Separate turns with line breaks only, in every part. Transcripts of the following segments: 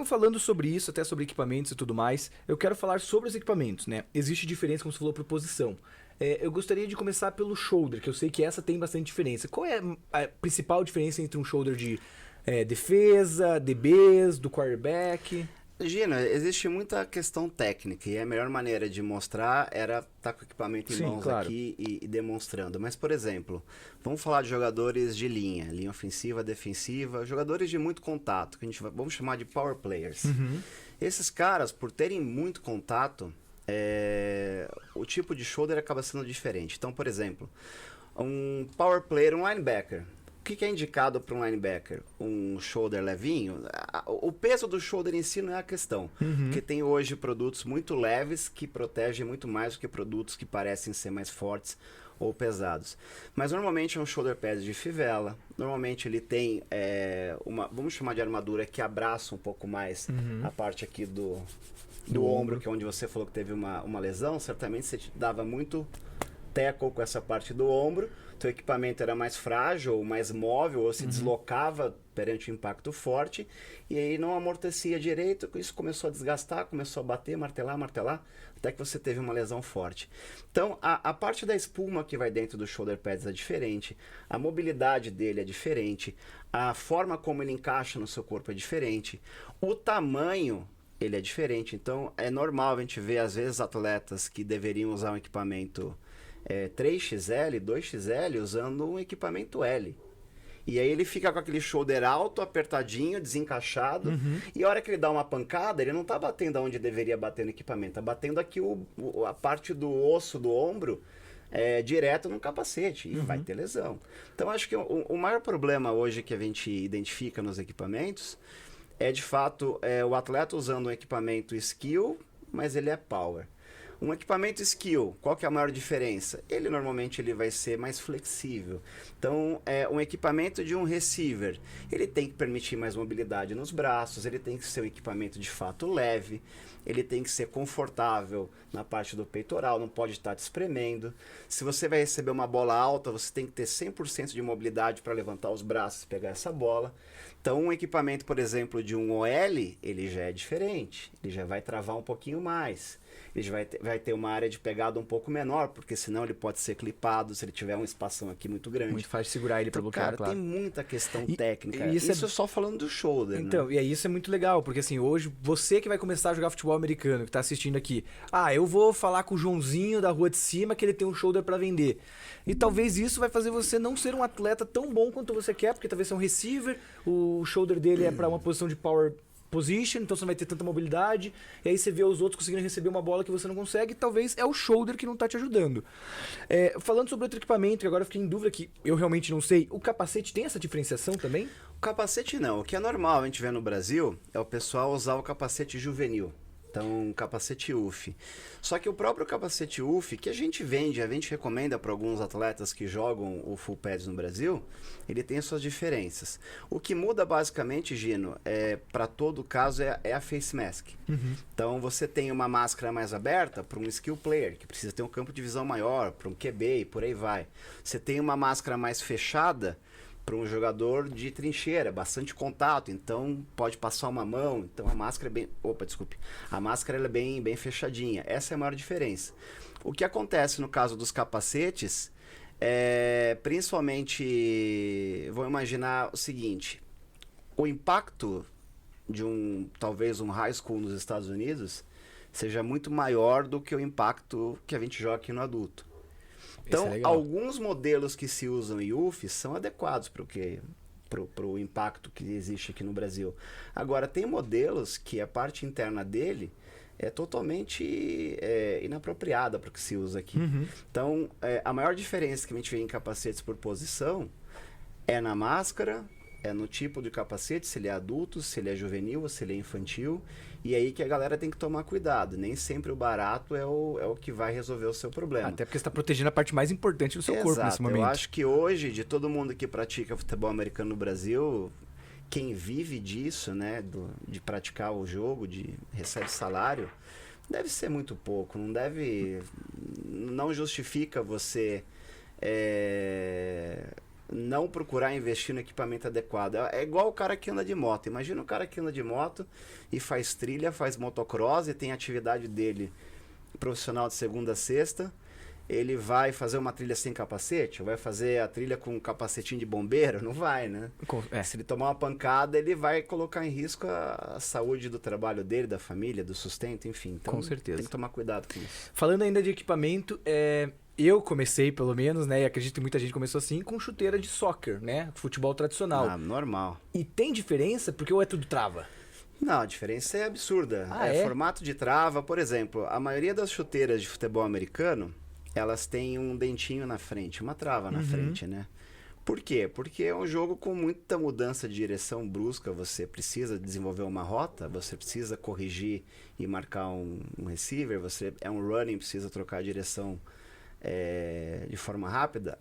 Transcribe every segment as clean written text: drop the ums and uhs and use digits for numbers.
falando sobre isso, até sobre equipamentos e tudo mais, eu quero falar sobre os equipamentos, né? Existe diferença, como você falou, por posição. Eu gostaria de começar pelo shoulder, que eu sei que essa tem bastante diferença. Qual é a principal diferença entre um shoulder de defesa, DBs, do quarterback?
Gino, existe muita questão técnica e a melhor maneira de mostrar era estar com o equipamento em
Sim,
mãos
claro.
aqui e demonstrando. Mas, por exemplo, vamos falar de jogadores de linha ofensiva, defensiva, jogadores de muito contato, que vamos chamar de power players. Esses caras, por terem muito contato, o tipo de shoulder acaba sendo diferente. Então, por exemplo, um power player, um linebacker. O que é indicado para um linebacker? Um shoulder levinho? O peso do shoulder em si não é a questão. Porque tem hoje produtos muito leves que protegem muito mais do que produtos que parecem ser mais fortes ou pesados. Mas normalmente é um shoulder pad de fivela. Normalmente ele tem vamos chamar de armadura que abraça um pouco mais a parte aqui do ombro, que é onde você falou que teve uma lesão. Certamente você dava muito tackle com essa parte do ombro, teu equipamento era mais frágil, mais móvel, ou se deslocava perante o impacto forte, e aí não amortecia direito, isso começou a desgastar, começou a bater, martelar, até que você teve uma lesão forte. Então, a parte da espuma que vai dentro do shoulder pads é diferente, a mobilidade dele é diferente, a forma como ele encaixa no seu corpo é diferente, o tamanho ele é diferente, então é normal a gente ver às vezes atletas que deveriam usar um equipamento 3XL, 2XL, usando um equipamento L. E aí ele fica com aquele shoulder alto, apertadinho, desencaixado, e a hora que ele dá uma pancada, ele não está batendo onde deveria bater no equipamento, está batendo aqui a parte do osso do ombro direto no capacete, e vai ter lesão. Então acho que o maior problema hoje que a gente identifica nos equipamentos é de fato o atleta usando um equipamento skill, mas ele é power. Um equipamento skill, qual que é a maior diferença? Ele normalmente vai ser mais flexível. Então, um equipamento de um receiver, ele tem que permitir mais mobilidade nos braços, ele tem que ser um equipamento de fato leve, ele tem que ser confortável na parte do peitoral, não pode estar te espremendo. Se você vai receber uma bola alta, você tem que ter 100% de mobilidade para levantar os braços e pegar essa bola. Então, um equipamento, por exemplo, de um OL, ele já é diferente, ele já vai travar um pouquinho mais. Ele vai ter uma área de pegada um pouco menor, porque senão ele pode ser clipado se ele tiver um espação aqui muito grande.
Muito fácil de segurar ele para
Então,
bloquear,
cara,
claro.
tem muita questão técnica.
E
Isso é só falando do shoulder,
Então,
né?
e aí isso é muito legal, porque assim, hoje, você que vai começar a jogar futebol americano, que tá assistindo aqui, eu vou falar com o Joãozinho da rua de cima que ele tem um shoulder para vender. E talvez isso vai fazer você não ser um atleta tão bom quanto você quer, porque talvez seja um receiver, o shoulder dele é para uma posição de power position, então você não vai ter tanta mobilidade, e aí você vê os outros conseguindo receber uma bola que você não consegue, e talvez é o shoulder que não tá te ajudando. Falando sobre outro equipamento, e agora eu fiquei em dúvida que eu realmente não sei, o capacete tem essa diferenciação também?
O capacete não. O que é normal a gente ver no Brasil é o pessoal usar o capacete juvenil. Então, capacete UF. Só que o próprio capacete UF, que a gente recomenda para alguns atletas que jogam o full pads no Brasil, ele tem as suas diferenças. O que muda basicamente, Gino, para todo caso, é a face mask. Então, você tem uma máscara mais aberta para um skill player, que precisa ter um campo de visão maior, para um QB e por aí vai. Você tem uma máscara mais fechada para um jogador de trincheira, bastante contato, então pode passar uma mão, então a máscara a máscara ela é bem fechadinha, essa é a maior diferença. O que acontece no caso dos capacetes, principalmente, vou imaginar o seguinte, o impacto de talvez um high school nos Estados Unidos seja muito maior do que o impacto que a gente joga aqui no adulto. Então, alguns modelos que se usam em UF são adequados para o impacto que existe aqui no Brasil. Agora, tem modelos que a parte interna dele é totalmente inapropriada para o que se usa aqui. Então, a maior diferença que a gente vê em capacetes por posição é na máscara, é no tipo de capacete, se ele é adulto, se ele é juvenil ou se ele é infantil. E aí que a galera tem que tomar cuidado. Nem sempre o barato é o que vai resolver o seu problema.
Até porque você está protegendo a parte mais importante do seu corpo nesse momento.
Eu acho que hoje, de todo mundo que pratica futebol americano no Brasil, quem vive disso, né, de praticar o jogo, recebe salário, deve ser muito pouco. Não justifica você não procurar investir no equipamento adequado. É igual o cara que anda de moto. Imagina o cara que anda de moto e faz trilha, faz motocross e tem a atividade dele profissional de segunda a sexta. Ele vai fazer uma trilha sem capacete? Ou vai fazer a trilha com um capacetinho de bombeiro? Não vai, né? Se ele tomar uma pancada, ele vai colocar em risco a saúde do trabalho dele, da família, do sustento, enfim. Então,
com certeza.
Tem que tomar cuidado com isso.
Falando ainda de equipamento, eu comecei, pelo menos, né? E acredito que muita gente começou assim, com chuteira de soccer, né? Futebol tradicional.
Ah, normal.
E tem diferença? Porque ou é tudo trava?
Não, a diferença é absurda. Formato de trava, por exemplo, a maioria das chuteiras de futebol americano, elas têm um dentinho na frente, uma trava na frente, né? Por quê? Porque é um jogo com muita mudança de direção brusca, você precisa desenvolver uma rota, você precisa corrigir e marcar um receiver, você é um running, precisa trocar a direção de forma rápida,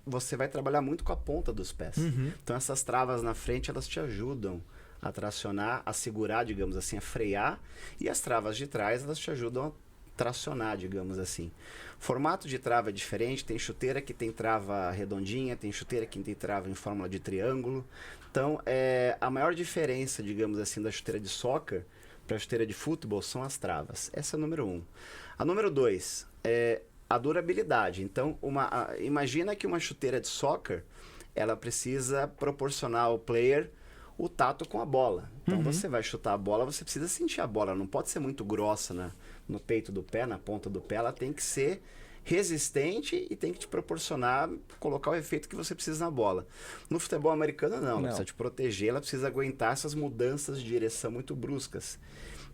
você vai trabalhar muito com a ponta dos pés. Então essas travas na frente, elas te ajudam a tracionar, a segurar, digamos assim, a frear, e as travas de trás, elas te ajudam a tracionar, digamos assim. Formato de trava é diferente, tem chuteira que tem trava redondinha, tem chuteira que tem trava em fórmula de triângulo. Então, a maior diferença, digamos assim, da chuteira de soccer para a chuteira de futebol são as travas. Essa é a número 1. A número 2 é a durabilidade. Então, imagina que uma chuteira de soccer, ela precisa proporcionar ao player o tato com a bola. Então, você vai chutar a bola, você precisa sentir a bola. Não pode ser muito grossa no peito do pé, na ponta do pé. Ela tem que ser resistente e tem que te proporcionar, colocar o efeito que você precisa na bola. No futebol americano, não. Ela precisa te proteger, ela precisa aguentar essas mudanças de direção muito bruscas.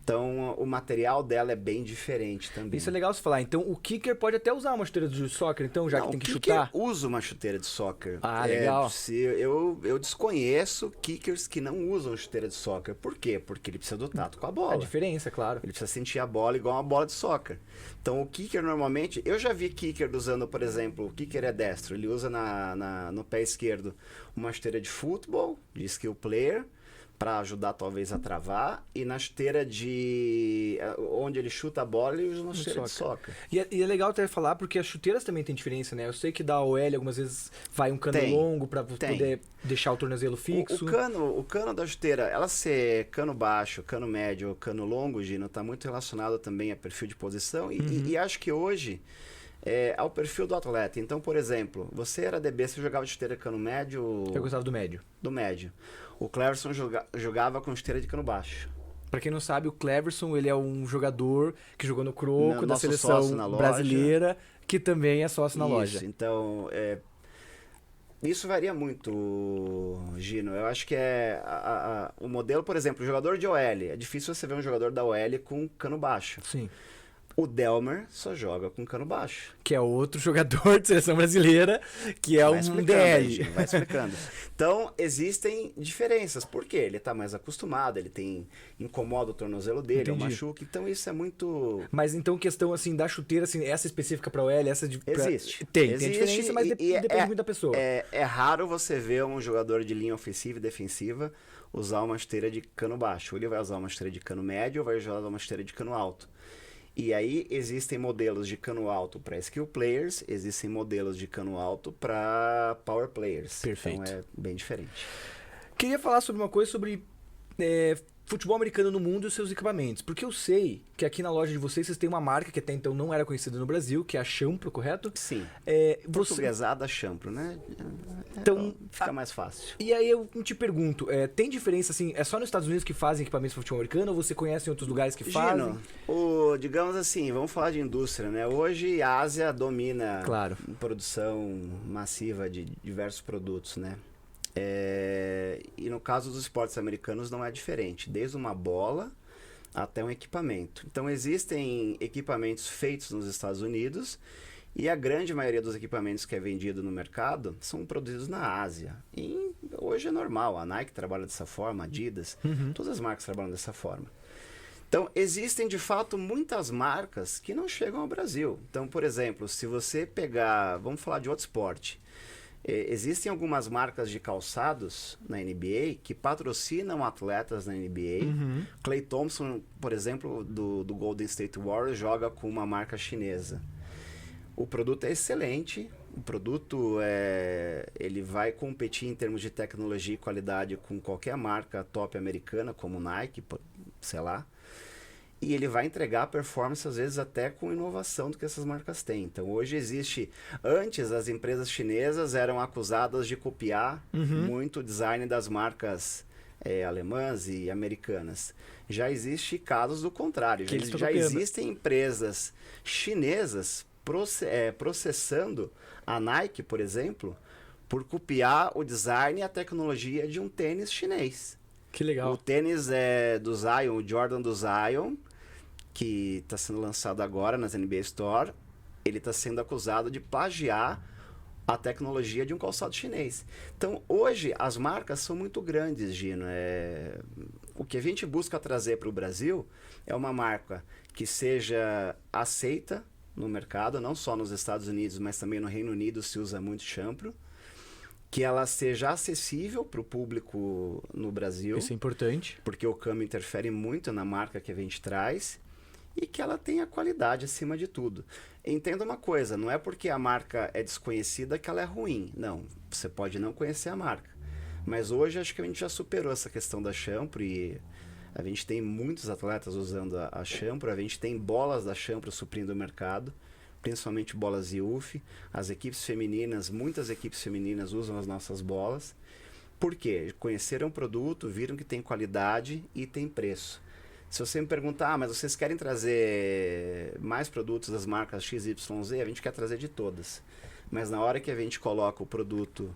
Então, o material dela é bem diferente também.
Isso é legal você falar. Então, o kicker pode até usar uma chuteira de soccer, então, já que tem que chutar?
O kicker usa uma chuteira de soccer.
Ah, legal.
Eu desconheço kickers que não usam chuteira de soccer. Por quê? Porque ele precisa do tato com a bola.
A diferença, claro.
Ele precisa sentir a bola igual uma bola de soccer. Então, o kicker, normalmente... Eu já vi kicker usando, por exemplo, o kicker é destro. Ele usa no pé esquerdo uma chuteira de futebol, de skill player, para ajudar talvez a travar, e na chuteira onde ele chuta a bola, ele usa uma chuteira de soccer.
E é legal até falar, porque as chuteiras também tem diferença, né? Eu sei que da OL algumas vezes vai um cano longo para poder deixar o tornozelo fixo.
O cano da chuteira, ela ser cano baixo, cano médio ou cano longo, Gino, está muito relacionado também a perfil de posição, e acho que hoje ao perfil do atleta. Então, por exemplo, você era DB, você jogava de chuteira cano médio...
Eu gostava do médio.
Do médio. O Cleverson jogava com chuteira de cano baixo.
Pra quem não sabe, o Cleverson, ele é um jogador que jogou no Croco, da seleção brasileira, que também é sócio na loja.
Então, isso varia muito, Gino. Eu acho que o modelo, por exemplo, o jogador de OL. É difícil você ver um jogador da OL com cano baixo.
Sim.
O Delmer só joga com cano baixo.
Que é outro jogador de seleção brasileira, que é um DL.
Vai explicando. Então, existem diferenças. Por quê? Ele está mais acostumado, incomoda o tornozelo dele, o machuca. Então, isso é muito...
Mas então, questão assim, da chuteira, assim, essa específica para o L, essa de...
Existe.
Tem diferença, mas depende muito da pessoa.
É raro você ver um jogador de linha ofensiva e defensiva usar uma chuteira de cano baixo. Ou ele vai usar uma chuteira de cano médio ou vai usar uma chuteira de cano alto. E aí existem modelos de cano alto para skill players, existem modelos de cano alto para power players.
Perfeito.
Então é bem diferente.
Queria falar sobre uma coisa sobre futebol americano no mundo e os seus equipamentos. Porque eu sei que aqui na loja de vocês têm uma marca que até então não era conhecida no Brasil, que é a Champro, correto?
Sim. Portuguesada Champro, né?
Então,
fica mais fácil.
E aí eu te pergunto, tem diferença assim, é só nos Estados Unidos que fazem equipamentos de futebol americano ou você conhece em outros lugares que fazem?
Gino, digamos assim, vamos falar de indústria, né? Hoje a Ásia domina a produção massiva de diversos produtos, né? E no caso dos esportes americanos não é diferente, desde uma bola até um equipamento. Então existem equipamentos feitos nos Estados Unidos e a grande maioria dos equipamentos que é vendido no mercado são produzidos na Ásia. E hoje é normal, a Nike trabalha dessa forma, a Adidas, todas as marcas trabalham dessa forma. Então existem de fato muitas marcas que não chegam ao Brasil. Então, por exemplo, se você pegar, vamos falar de outro esporte, existem algumas marcas de calçados na NBA que patrocinam atletas na NBA. Klay Thompson, por exemplo, do Golden State Warriors, joga com uma marca chinesa. O produto é excelente, O produto, ele vai competir em termos de tecnologia e qualidade com qualquer marca top americana, como Nike, sei lá. E ele vai entregar performance, às vezes, até com inovação do que essas marcas têm. Então, hoje existe... Antes, as empresas chinesas eram acusadas de copiar muito o design das marcas alemãs e americanas. Já existe casos do contrário. Já existem empresas chinesas processando a Nike, por exemplo, por copiar o design e a tecnologia de um tênis chinês.
Que legal.
O tênis do Zion, o Jordan do Zion, que está sendo lançado agora nas NBA Store, ele está sendo acusado de plagiar a tecnologia de um calçado chinês. Então, hoje, as marcas são muito grandes, Gino. O que a gente busca trazer para o Brasil é uma marca que seja aceita no mercado, não só nos Estados Unidos, mas também no Reino Unido se usa muito champro, que ela seja acessível para o público no Brasil.
Isso é importante.
Porque o câmbio interfere muito na marca que a gente traz e que ela tenha qualidade acima de tudo. Entenda uma coisa, não é porque a marca é desconhecida que ela é ruim. Não, você pode não conhecer a marca. Mas hoje acho que a gente já superou essa questão da Champro e a gente tem muitos atletas usando a Champro, a gente tem bolas da Champro suprindo o mercado, principalmente bolas IUF. As equipes femininas, muitas equipes femininas usam as nossas bolas. Por quê? Conheceram o produto, viram que tem qualidade e tem preço. Se você me perguntar, mas vocês querem trazer mais produtos das marcas XYZ? A gente quer trazer de todas. Mas na hora que a gente coloca o produto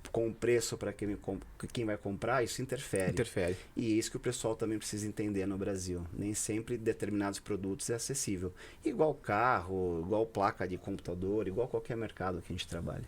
com preço para quem vai comprar, isso interfere. E é isso que o pessoal também precisa entender no Brasil. Nem sempre determinados produtos é acessível. Igual carro, igual placa de computador, igual qualquer mercado que a gente trabalha.